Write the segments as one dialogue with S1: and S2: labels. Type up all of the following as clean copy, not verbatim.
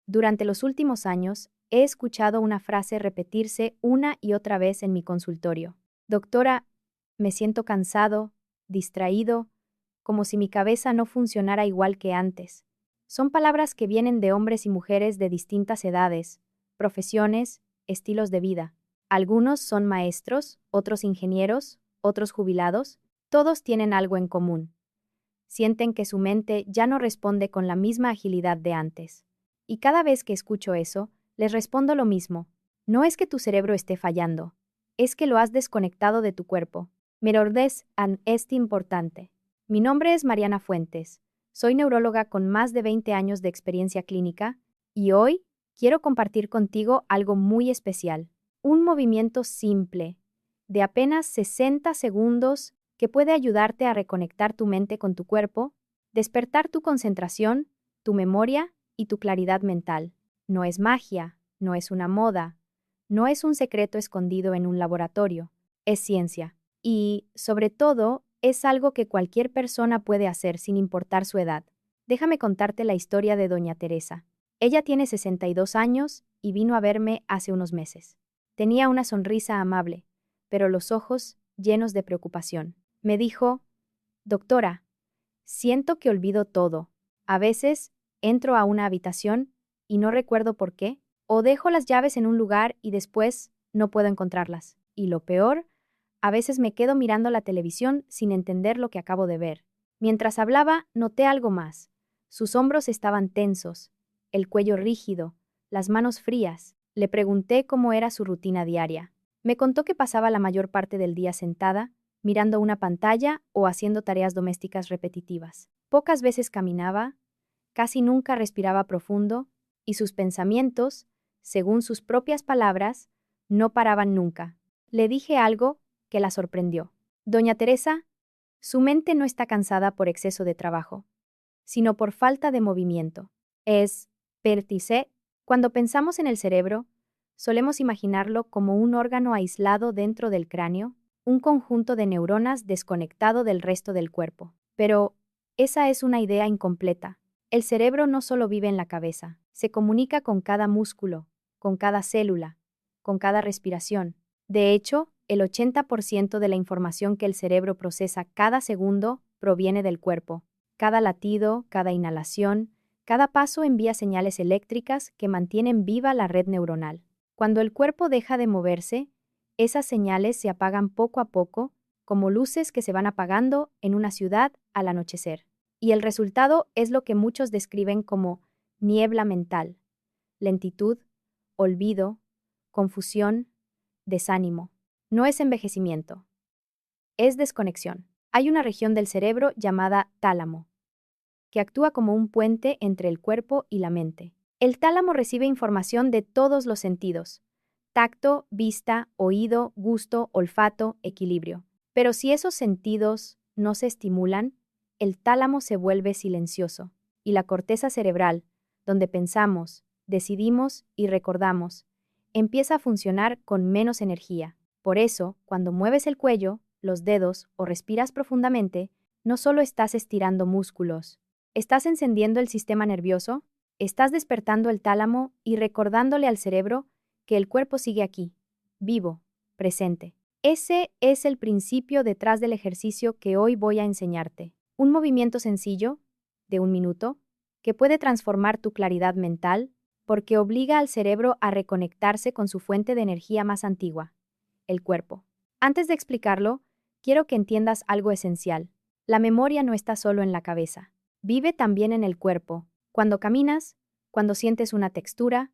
S1: Durante los últimos años, he escuchado una frase repetirse una y otra vez en mi consultorio. Doctora, me siento cansado, distraído, como si mi cabeza no funcionara igual que antes. Son palabras que vienen de hombres y mujeres de distintas edades, profesiones, estilos de vida. Algunos son maestros, otros ingenieros, otros jubilados. Todos tienen algo en común. Sienten que su mente ya no responde con la misma agilidad de antes. Y cada vez que escucho eso, les respondo lo mismo. No es que tu cerebro esté fallando, es que lo has desconectado de tu cuerpo. Mirordés an este importante. Mi nombre es Mariana Fuentes. Soy neuróloga con más de 20 años de experiencia clínica y hoy quiero compartir contigo algo muy especial. Un movimiento simple, de apenas 60 segundos, que puede ayudarte a reconectar tu mente con tu cuerpo, despertar tu concentración, tu memoria y tu claridad mental. No es magia, no es una moda, no es un secreto escondido en un laboratorio, es ciencia. Y, sobre todo, es algo que cualquier persona puede hacer sin importar su edad. Déjame contarte la historia de Doña Teresa. Ella tiene 62 años y vino a verme hace unos meses. Tenía una sonrisa amable, pero los ojos llenos de preocupación. Me dijo, doctora, siento que olvido todo. A veces entro a una habitación y no recuerdo por qué, o dejo las llaves en un lugar y después no puedo encontrarlas. Y lo peor, a veces me quedo mirando la televisión sin entender lo que acabo de ver. Mientras hablaba, noté algo más. Sus hombros estaban tensos, el cuello rígido, las manos frías. Le pregunté cómo era su rutina diaria. Me contó que pasaba la mayor parte del día sentada, mirando una pantalla o haciendo tareas domésticas repetitivas. Pocas veces caminaba, casi nunca respiraba profundo, y sus pensamientos, según sus propias palabras, no paraban nunca. Le dije algo que la sorprendió. Doña Teresa, su mente no está cansada por exceso de trabajo, sino por falta de movimiento. Es vértice. Cuando pensamos en el cerebro, solemos imaginarlo como un órgano aislado dentro del cráneo, un conjunto de neuronas desconectado del resto del cuerpo. Pero esa es una idea incompleta. El cerebro no solo vive en la cabeza, se comunica con cada músculo, con cada célula, con cada respiración. De hecho, el 80% de la información que el cerebro procesa cada segundo proviene del cuerpo. Cada latido, cada inhalación, cada paso envía señales eléctricas que mantienen viva la red neuronal. Cuando el cuerpo deja de moverse, esas señales se apagan poco a poco, como luces que se van apagando en una ciudad al anochecer. Y el resultado es lo que muchos describen como niebla mental, lentitud, olvido, confusión, desánimo. No es envejecimiento, es desconexión. Hay una región del cerebro llamada tálamo, que actúa como un puente entre el cuerpo y la mente. El tálamo recibe información de todos los sentidos: tacto, vista, oído, gusto, olfato, equilibrio. Pero si esos sentidos no se estimulan, el tálamo se vuelve silencioso, y la corteza cerebral, donde pensamos, decidimos y recordamos, empieza a funcionar con menos energía. Por eso, cuando mueves el cuello, los dedos o respiras profundamente, no solo estás estirando músculos, estás encendiendo el sistema nervioso, estás despertando el tálamo y recordándole al cerebro que el cuerpo sigue aquí, vivo, presente. Ese es el principio detrás del ejercicio que hoy voy a enseñarte. Un movimiento sencillo, de 1 minuto, que puede transformar tu claridad mental porque obliga al cerebro a reconectarse con su fuente de energía más antigua, el cuerpo. Antes de explicarlo, quiero que entiendas algo esencial. La memoria no está solo en la cabeza. Vive también en el cuerpo. Cuando caminas, cuando sientes una textura,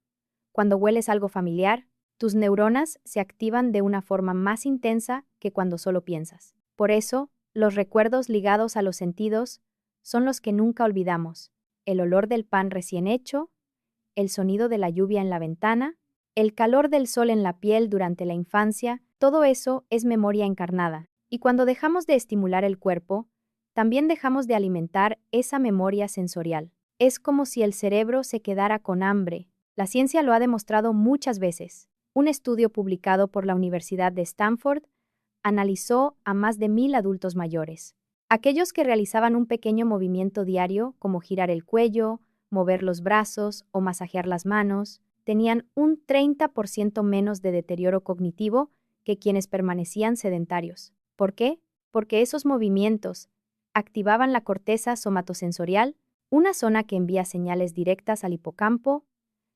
S1: cuando hueles algo familiar, tus neuronas se activan de una forma más intensa que cuando solo piensas. Por eso, los recuerdos ligados a los sentidos son los que nunca olvidamos. El olor del pan recién hecho, el sonido de la lluvia en la ventana, el calor del sol en la piel durante la infancia, todo eso es memoria encarnada. Y cuando dejamos de estimular el cuerpo, también dejamos de alimentar esa memoria sensorial. Es como si el cerebro se quedara con hambre. La ciencia lo ha demostrado muchas veces. Un estudio publicado por la Universidad de Stanford analizó a más de 1000 adultos mayores. Aquellos que realizaban un pequeño movimiento diario, como girar el cuello, mover los brazos o masajear las manos, tenían un 30% menos de deterioro cognitivo que quienes permanecían sedentarios. ¿Por qué? Porque esos movimientos activaban la corteza somatosensorial, una zona que envía señales directas al hipocampo,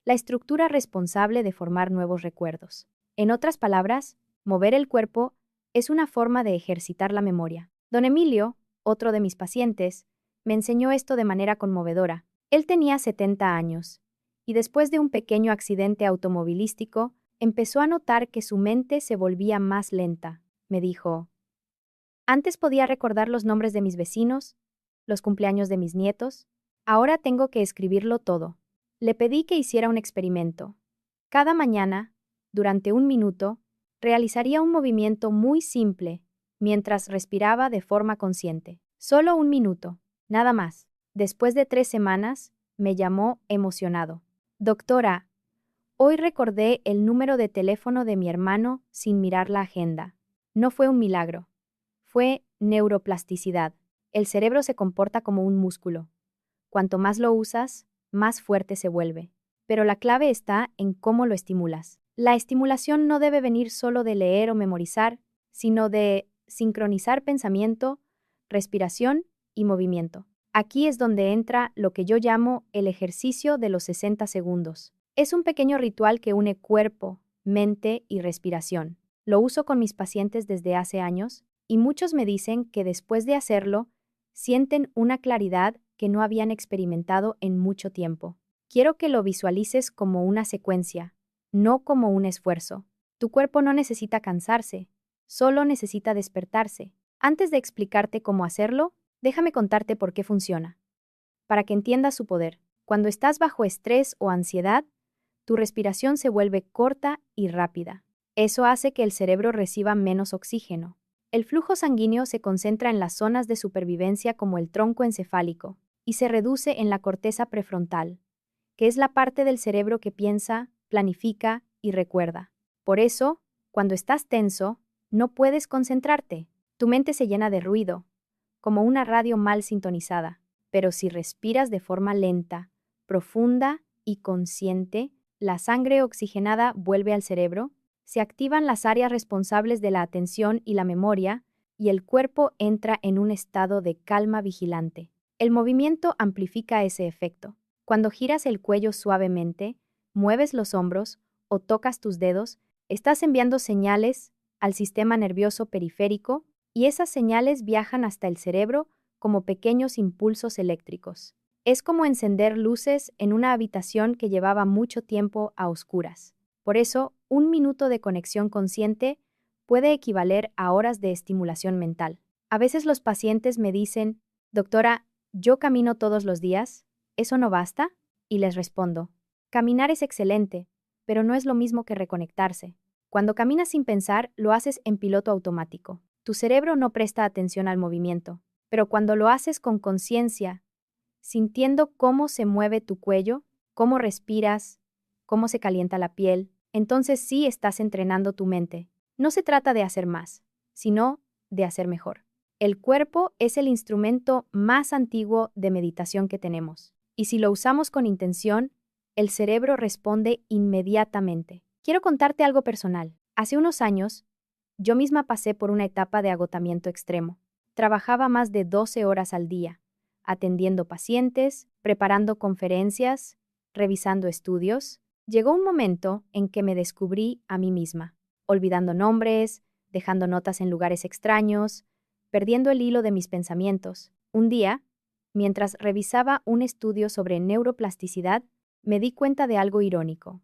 S1: la estructura responsable de formar nuevos recuerdos. En otras palabras, mover el cuerpo es una forma de ejercitar la memoria. Don Emilio, otro de mis pacientes, me enseñó esto de manera conmovedora. Él tenía 70 años, y después de un pequeño accidente automovilístico, empezó a notar que su mente se volvía más lenta. Me dijo, antes podía recordar los nombres de mis vecinos, los cumpleaños de mis nietos, ahora tengo que escribirlo todo. Le pedí que hiciera un experimento. Cada mañana, durante 1 minuto, realizaría un movimiento muy simple mientras respiraba de forma consciente. Solo 1 minuto, nada más. Después de 3 semanas, me llamó emocionado. Doctora, hoy recordé el número de teléfono de mi hermano sin mirar la agenda. No fue un milagro. Fue neuroplasticidad. El cerebro se comporta como un músculo. Cuanto más lo usas, más fuerte se vuelve. Pero la clave está en cómo lo estimulas. La estimulación no debe venir solo de leer o memorizar, sino de sincronizar pensamiento, respiración y movimiento. Aquí es donde entra lo que yo llamo el ejercicio de los 60 segundos. Es un pequeño ritual que une cuerpo, mente y respiración. Lo uso con mis pacientes desde hace años y muchos me dicen que después de hacerlo, sienten una claridad que no habían experimentado en mucho tiempo. Quiero que lo visualices como una secuencia, no como un esfuerzo. Tu cuerpo no necesita cansarse, solo necesita despertarse. Antes de explicarte cómo hacerlo, déjame contarte por qué funciona. Para que entiendas su poder. Cuando estás bajo estrés o ansiedad, tu respiración se vuelve corta y rápida. Eso hace que el cerebro reciba menos oxígeno. El flujo sanguíneo se concentra en las zonas de supervivencia como el tronco encefálico y se reduce en la corteza prefrontal, que es la parte del cerebro que piensa, planifica y recuerda. Por eso, cuando estás tenso, no puedes concentrarte. Tu mente se llena de ruido, como una radio mal sintonizada. Pero si respiras de forma lenta, profunda y consciente, la sangre oxigenada vuelve al cerebro, se activan las áreas responsables de la atención y la memoria, y el cuerpo entra en un estado de calma vigilante. El movimiento amplifica ese efecto. Cuando giras el cuello suavemente, mueves los hombros o tocas tus dedos, estás enviando señales al sistema nervioso periférico y esas señales viajan hasta el cerebro como pequeños impulsos eléctricos. Es como encender luces en una habitación que llevaba mucho tiempo a oscuras. Por eso, 1 minuto de conexión consciente puede equivaler a horas de estimulación mental. A veces los pacientes me dicen, doctora, yo camino todos los días, ¿eso no basta? Y les respondo, caminar es excelente, pero no es lo mismo que reconectarse. Cuando caminas sin pensar, lo haces en piloto automático. Tu cerebro no presta atención al movimiento, pero cuando lo haces con conciencia, sintiendo cómo se mueve tu cuello, cómo respiras, cómo se calienta la piel, entonces sí estás entrenando tu mente. No se trata de hacer más, sino de hacer mejor. El cuerpo es el instrumento más antiguo de meditación que tenemos, y si lo usamos con intención, el cerebro responde inmediatamente. Quiero contarte algo personal. Hace unos años, yo misma pasé por una etapa de agotamiento extremo. Trabajaba más de 12 horas al día, atendiendo pacientes, preparando conferencias, revisando estudios. Llegó un momento en que me descubrí a mí misma, olvidando nombres, dejando notas en lugares extraños, perdiendo el hilo de mis pensamientos. Un día, mientras revisaba un estudio sobre neuroplasticidad, me di cuenta de algo irónico.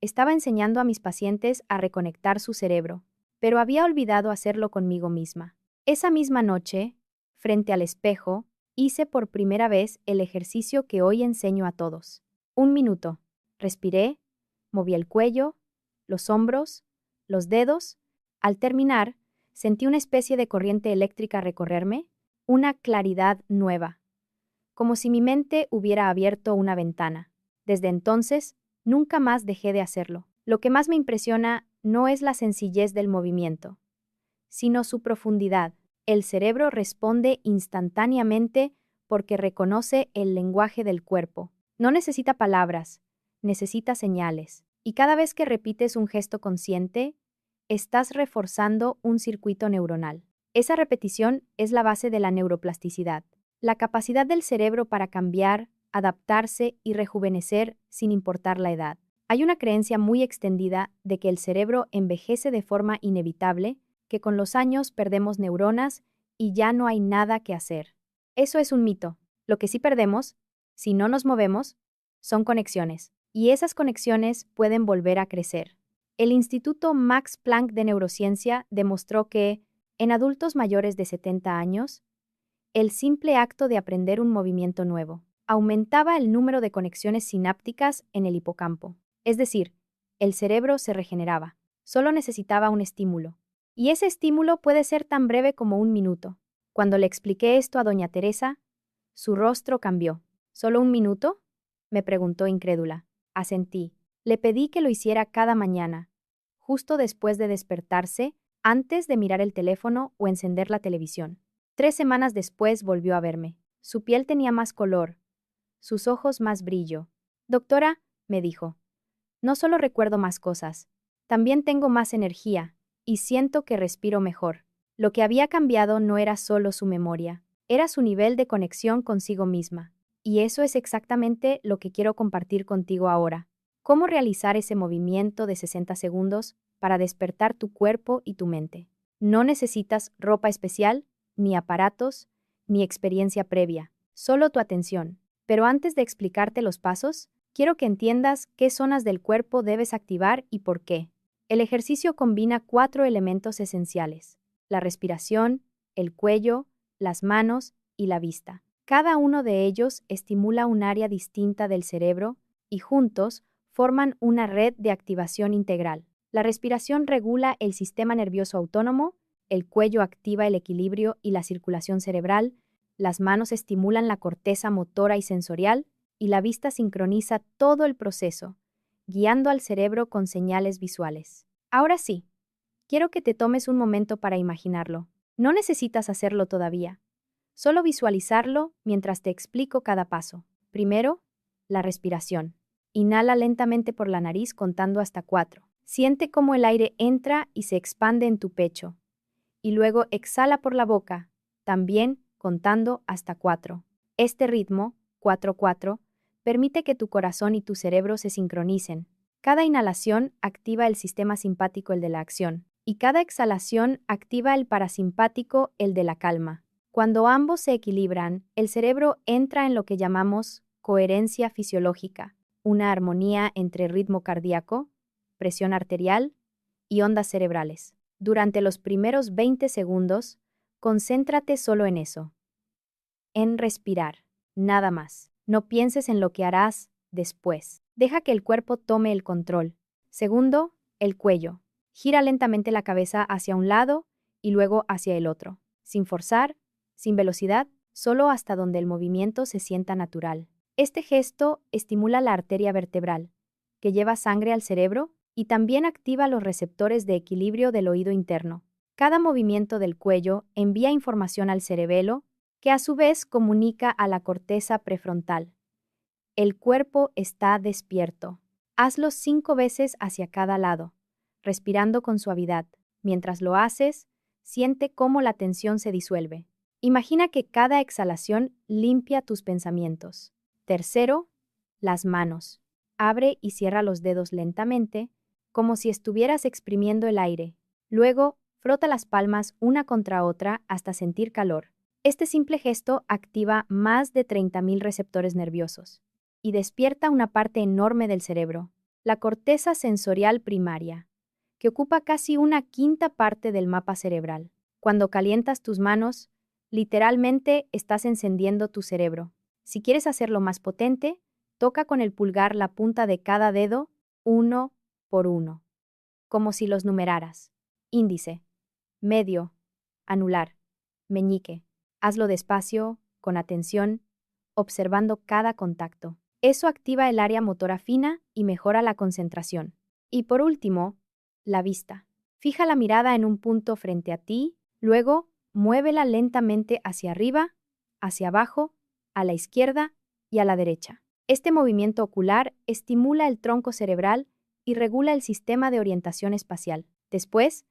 S1: Estaba enseñando a mis pacientes a reconectar su cerebro, pero había olvidado hacerlo conmigo misma. Esa misma noche, frente al espejo, hice por primera vez el ejercicio que hoy enseño a todos. 1 minuto. Respiré, moví el cuello, los hombros, los dedos. Al terminar, sentí una especie de corriente eléctrica recorrerme, una claridad nueva, como si mi mente hubiera abierto una ventana. Desde entonces, nunca más dejé de hacerlo. Lo que más me impresiona no es la sencillez del movimiento, sino su profundidad. El cerebro responde instantáneamente porque reconoce el lenguaje del cuerpo. No necesita palabras, necesita señales. Y cada vez que repites un gesto consciente, estás reforzando un circuito neuronal. Esa repetición es la base de la neuroplasticidad, la capacidad del cerebro para cambiar, adaptarse y rejuvenecer sin importar la edad. Hay una creencia muy extendida de que el cerebro envejece de forma inevitable, que con los años perdemos neuronas y ya no hay nada que hacer. Eso es un mito. Lo que sí perdemos, si no nos movemos, son conexiones, y esas conexiones pueden volver a crecer. El Instituto Max Planck de Neurociencia demostró que, en adultos mayores de 70 años, el simple acto de aprender un movimiento nuevo aumentaba el número de conexiones sinápticas en el hipocampo. Es decir, el cerebro se regeneraba. Solo necesitaba un estímulo. Y ese estímulo puede ser tan breve como un minuto. Cuando le expliqué esto a doña Teresa, su rostro cambió. ¿Solo un minuto?, me preguntó incrédula. Asentí. Le pedí que lo hiciera cada mañana, justo después de despertarse, antes de mirar el teléfono o encender la televisión. 3 semanas después volvió a verme. Su piel tenía más color, sus ojos más brillo. Doctora, me dijo, no solo recuerdo más cosas, también tengo más energía, y siento que respiro mejor. Lo que había cambiado no era solo su memoria, era su nivel de conexión consigo misma. Y eso es exactamente lo que quiero compartir contigo ahora. Cómo realizar ese movimiento de 60 segundos para despertar tu cuerpo y tu mente. No necesitas ropa especial, ni aparatos, ni experiencia previa, solo tu atención. Pero antes de explicarte los pasos, quiero que entiendas qué zonas del cuerpo debes activar y por qué. El ejercicio combina 4 elementos esenciales: la respiración, el cuello, las manos y la vista. Cada uno de ellos estimula un área distinta del cerebro y juntos forman una red de activación integral. La respiración regula el sistema nervioso autónomo, el cuello activa el equilibrio y la circulación cerebral, las manos estimulan la corteza motora y sensorial, y la vista sincroniza todo el proceso, guiando al cerebro con señales visuales. Ahora sí, quiero que te tomes un momento para imaginarlo. No necesitas hacerlo todavía. Solo visualizarlo mientras te explico cada paso. Primero, la respiración. Inhala lentamente por la nariz contando hasta 4. Siente cómo el aire entra y se expande en tu pecho. Y luego exhala por la boca, también contando hasta 4. Este ritmo, 4-4, permite que tu corazón y tu cerebro se sincronicen. Cada inhalación activa el sistema simpático, el de la acción, y cada exhalación activa el parasimpático, el de la calma. Cuando ambos se equilibran, el cerebro entra en lo que llamamos coherencia fisiológica, una armonía entre ritmo cardíaco, presión arterial y ondas cerebrales. Durante los primeros 20 segundos, concéntrate solo en eso, en respirar, nada más. No pienses en lo que harás después. Deja que el cuerpo tome el control. Segundo, el cuello. Gira lentamente la cabeza hacia un lado y luego hacia el otro, sin forzar, sin velocidad, solo hasta donde el movimiento se sienta natural. Este gesto estimula la arteria vertebral, que lleva sangre al cerebro, y también activa los receptores de equilibrio del oído interno. Cada movimiento del cuello envía información al cerebelo, que a su vez comunica a la corteza prefrontal. El cuerpo está despierto. Hazlo 5 veces hacia cada lado, respirando con suavidad. Mientras lo haces, siente cómo la tensión se disuelve. Imagina que cada exhalación limpia tus pensamientos. Tercero, las manos. Abre y cierra los dedos lentamente, como si estuvieras exprimiendo el aire. Luego, frota las palmas una contra otra hasta sentir calor. Este simple gesto activa más de 30.000 receptores nerviosos y despierta una parte enorme del cerebro, la corteza sensorial primaria, que ocupa casi una quinta parte del mapa cerebral. Cuando calientas tus manos, literalmente estás encendiendo tu cerebro. Si quieres hacerlo más potente, toca con el pulgar la punta de cada dedo, uno por uno, como si los numeraras. Índice, medio, anular, meñique. Hazlo despacio, con atención, observando cada contacto. Eso activa el área motora fina y mejora la concentración. Y por último, la vista. Fija la mirada en un punto frente a ti, luego muévela lentamente hacia arriba, hacia abajo, a la izquierda y a la derecha. Este movimiento ocular estimula el tronco cerebral y regula el sistema de orientación espacial. Después,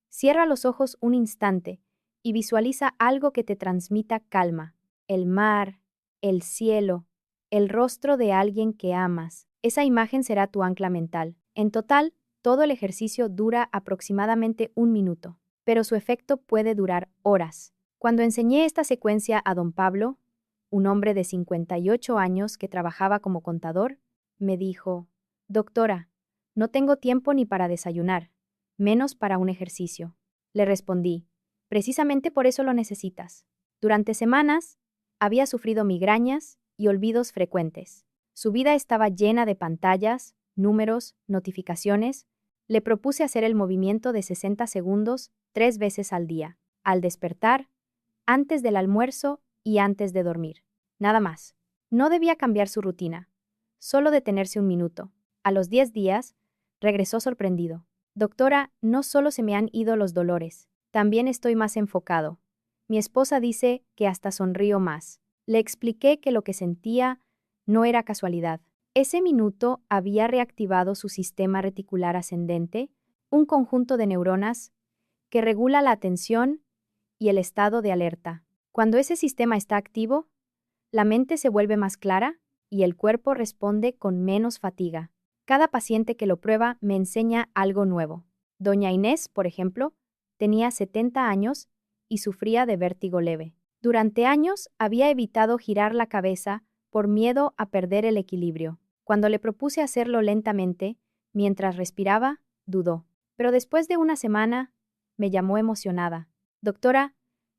S1: cierra los ojos un instante y visualiza algo que te transmita calma. El mar, el cielo, el rostro de alguien que amas. Esa imagen será tu ancla mental. En total, todo el ejercicio dura aproximadamente 1 minuto, pero su efecto puede durar horas. Cuando enseñé esta secuencia a don Pablo, un hombre de 58 años que trabajaba como contador, me dijo: «Doctora, no tengo tiempo ni para desayunar, menos para un ejercicio». Le respondí: «Precisamente por eso lo necesitas». Durante semanas, había sufrido migrañas y olvidos frecuentes. Su vida estaba llena de pantallas, números, notificaciones. Le propuse hacer el movimiento de 60 segundos 3 veces al día, al despertar, antes del almuerzo y antes de dormir. Nada más. No debía cambiar su rutina, solo detenerse 1 minuto. A los 10 días, regresó sorprendido. «Doctora, no solo se me han ido los dolores, también estoy más enfocado. Mi esposa dice que hasta sonrío más». Le expliqué que lo que sentía no era casualidad. Ese minuto había reactivado su sistema reticular ascendente, un conjunto de neuronas que regula la atención y el estado de alerta. Cuando ese sistema está activo, la mente se vuelve más clara y el cuerpo responde con menos fatiga. Cada paciente que lo prueba me enseña algo nuevo. Doña Inés, por ejemplo, tenía 70 años y sufría de vértigo leve. Durante años había evitado girar la cabeza por miedo a perder el equilibrio. Cuando le propuse hacerlo lentamente, mientras respiraba, dudó. Pero después de una semana, me llamó emocionada. «Doctora,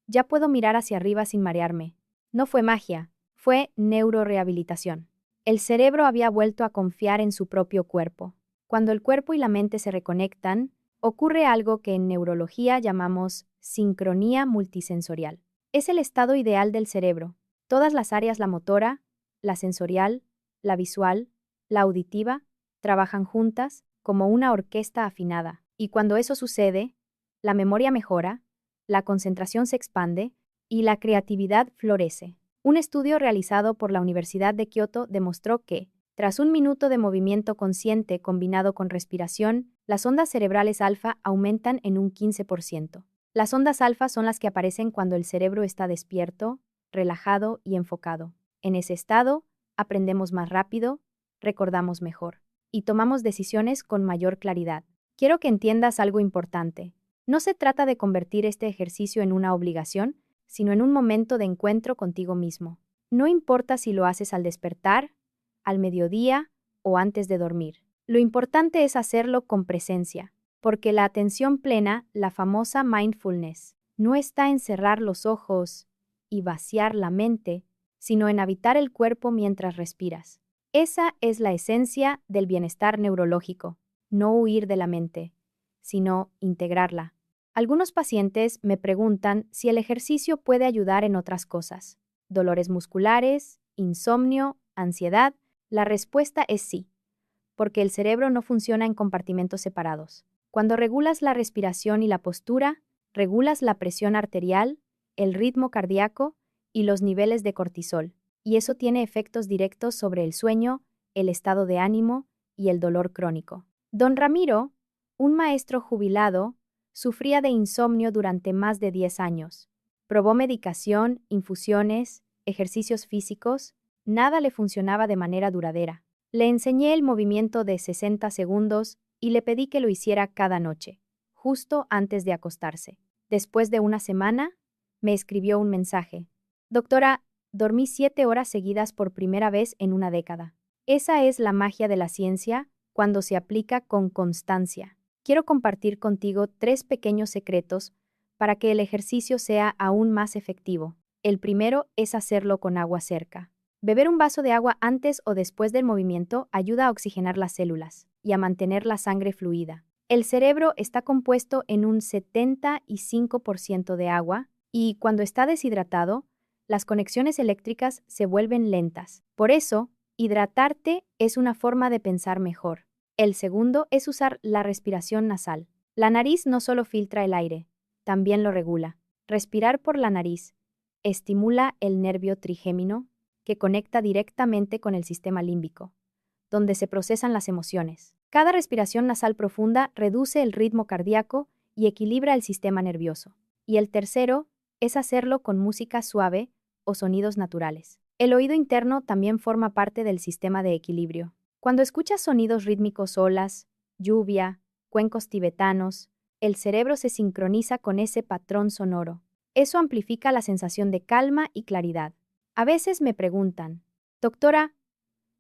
S1: ya puedo mirar hacia arriba sin marearme». No fue magia, fue neurorehabilitación. El cerebro había vuelto a confiar en su propio cuerpo. Cuando el cuerpo y la mente se reconectan, ocurre algo que en neurología llamamos sincronía multisensorial. Es el estado ideal del cerebro. Todas las áreas, la motora, la sensorial, la visual, la auditiva, trabajan juntas como una orquesta afinada. Y cuando eso sucede, la memoria mejora, la concentración se expande y la creatividad florece. Un estudio realizado por la Universidad de Kioto demostró que, tras 1 minuto de movimiento consciente combinado con respiración, las ondas cerebrales alfa aumentan en un 15%. Las ondas alfa son las que aparecen cuando el cerebro está despierto, relajado y enfocado. En ese estado, aprendemos más rápido, recordamos mejor y tomamos decisiones con mayor claridad. Quiero que entiendas algo importante. No se trata de convertir este ejercicio en una obligación, sino en un momento de encuentro contigo mismo. No importa si lo haces al despertar, al mediodía o antes de dormir. Lo importante es hacerlo con presencia, porque la atención plena, la famosa mindfulness, no está en cerrar los ojos y vaciar la mente, sino en habitar el cuerpo mientras respiras. Esa es la esencia del bienestar neurológico, no huir de la mente, sino integrarla. Algunos pacientes me preguntan si el ejercicio puede ayudar en otras cosas. ¿Dolores musculares, insomnio, ansiedad? La respuesta es sí, porque el cerebro no funciona en compartimentos separados. Cuando regulas la respiración y la postura, regulas la presión arterial, el ritmo cardíaco y los niveles de cortisol, y eso tiene efectos directos sobre el sueño, el estado de ánimo y el dolor crónico. Don Ramiro, un maestro jubilado, sufría de insomnio durante más de 10 años. Probó medicación, infusiones, ejercicios físicos, nada le funcionaba de manera duradera. Le enseñé el movimiento de 60 segundos y le pedí que lo hiciera cada noche, justo antes de acostarse. Después de una semana, me escribió un mensaje: «Doctora, dormí 7 horas seguidas por primera vez en una década». Esa es la magia de la ciencia cuando se aplica con constancia. Quiero compartir contigo 3 pequeños secretos para que el ejercicio sea aún más efectivo. El primero es hacerlo con agua cerca. Beber un vaso de agua antes o después del movimiento ayuda a oxigenar las células y a mantener la sangre fluida. El cerebro está compuesto en un 75% de agua y, cuando está deshidratado, las conexiones eléctricas se vuelven lentas. Por eso, hidratarte es una forma de pensar mejor. El segundo es usar la respiración nasal. La nariz no solo filtra el aire, también lo regula. Respirar por la nariz estimula el nervio trigémino, que conecta directamente con el sistema límbico, donde se procesan las emociones. Cada respiración nasal profunda reduce el ritmo cardíaco y equilibra el sistema nervioso. Y el tercero es hacerlo con música suave o sonidos naturales. El oído interno también forma parte del sistema de equilibrio. Cuando escuchas sonidos rítmicos, olas, lluvia, cuencos tibetanos, el cerebro se sincroniza con ese patrón sonoro. Eso amplifica la sensación de calma y claridad. A veces me preguntan, doctora,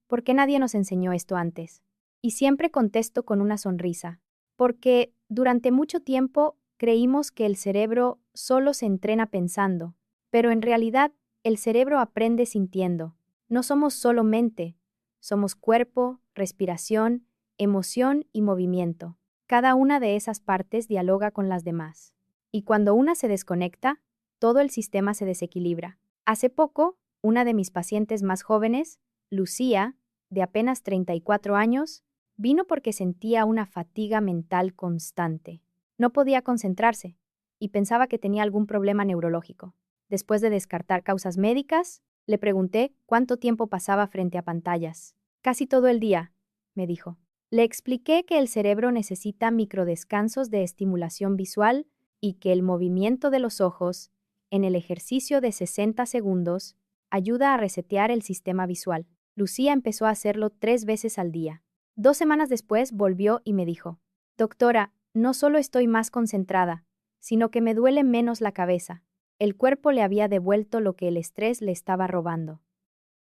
S1: ¿por qué nadie nos enseñó esto antes? Y siempre contesto con una sonrisa, porque durante mucho tiempo creímos que el cerebro solo se entrena pensando, pero en realidad el cerebro aprende sintiendo. No somos solo mente, somos cuerpo, respiración, emoción y movimiento. Cada una de esas partes dialoga con las demás. Y cuando una se desconecta, todo el sistema se desequilibra. Hace poco, una de mis pacientes más jóvenes, Lucía, de apenas 34 años, vino porque sentía una fatiga mental constante. No podía concentrarse y pensaba que tenía algún problema neurológico. Después de descartar causas médicas, le pregunté cuánto tiempo pasaba frente a pantallas. Casi todo el día, me dijo. Le expliqué que el cerebro necesita microdescansos de estimulación visual y que el movimiento de los ojos, en el ejercicio de 60 segundos, ayuda a resetear el sistema visual. Lucía empezó a hacerlo 3 veces al día. 2 semanas después volvió y me dijo, doctora, no solo estoy más concentrada, sino que me duele menos la cabeza. El cuerpo le había devuelto lo que el estrés le estaba robando.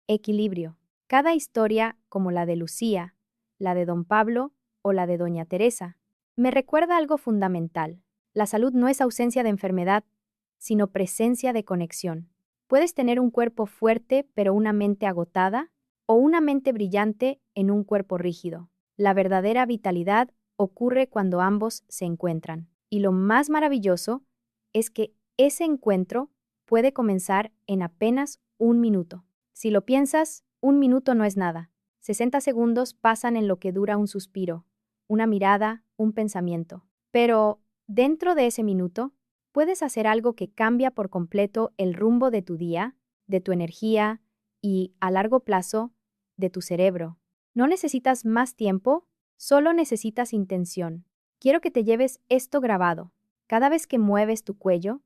S1: Equilibrio. Cada historia, como la de Lucía, la de don Pablo o la de doña Teresa, me recuerda algo fundamental. La salud no es ausencia de enfermedad, sino presencia de conexión. Puedes tener un cuerpo fuerte pero una mente agotada, o una mente brillante en un cuerpo rígido. La verdadera vitalidad ocurre cuando ambos se encuentran. Y lo más maravilloso es que ese encuentro puede comenzar en apenas 1 minuto. Si lo piensas, 1 minuto no es nada. 60 segundos pasan en lo que dura un suspiro, una mirada, un pensamiento. Pero, dentro de ese minuto, puedes hacer algo que cambia por completo el rumbo de tu día, de tu energía y, a largo plazo, de tu cerebro. No necesitas más tiempo, solo necesitas intención. Quiero que te lleves esto grabado. Cada vez que mueves tu cuello,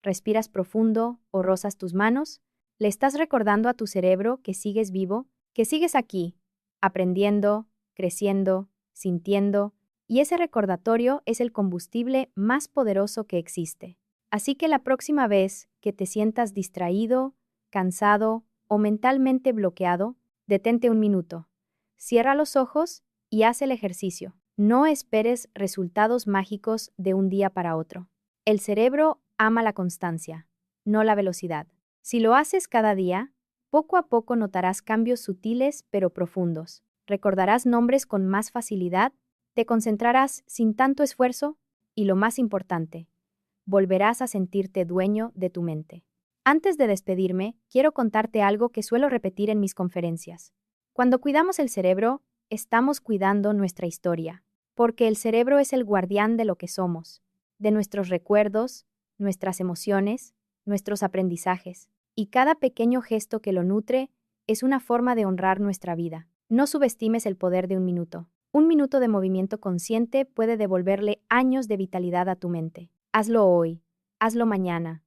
S1: respiras profundo o rozas tus manos, le estás recordando a tu cerebro que sigues vivo, que sigues aquí, aprendiendo, creciendo, sintiendo, y ese recordatorio es el combustible más poderoso que existe. Así que la próxima vez que te sientas distraído, cansado o mentalmente bloqueado, detente 1 minuto. Cierra los ojos y haz el ejercicio. No esperes resultados mágicos de un día para otro. El cerebro ama la constancia, no la velocidad. Si lo haces cada día, poco a poco notarás cambios sutiles pero profundos. Recordarás nombres con más facilidad, te concentrarás sin tanto esfuerzo y, lo más importante, volverás a sentirte dueño de tu mente. Antes de despedirme, quiero contarte algo que suelo repetir en mis conferencias. Cuando cuidamos el cerebro, estamos cuidando nuestra historia, porque el cerebro es el guardián de lo que somos, de nuestros recuerdos, nuestras emociones, nuestros aprendizajes, y cada pequeño gesto que lo nutre es una forma de honrar nuestra vida. No subestimes el poder de 1 minuto. 1 minuto de movimiento consciente puede devolverle años de vitalidad a tu mente. Hazlo hoy, hazlo mañana,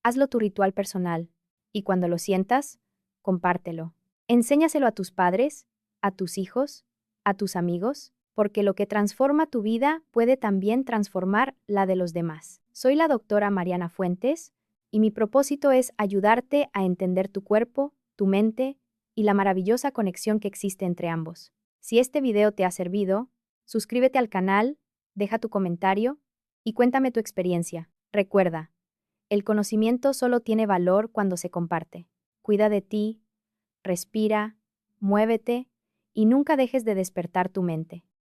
S1: hazlo tu ritual personal, y cuando lo sientas, compártelo. Enséñaselo a tus padres, a tus hijos, a tus amigos, porque lo que transforma tu vida puede también transformar la de los demás. Soy la doctora Mariana Fuentes, y mi propósito es ayudarte a entender tu cuerpo, tu mente y la maravillosa conexión que existe entre ambos. Si este video te ha servido, suscríbete al canal, deja tu comentario y cuéntame tu experiencia. Recuerda, el conocimiento solo tiene valor cuando se comparte. Cuida de ti, respira, muévete y nunca dejes de despertar tu mente.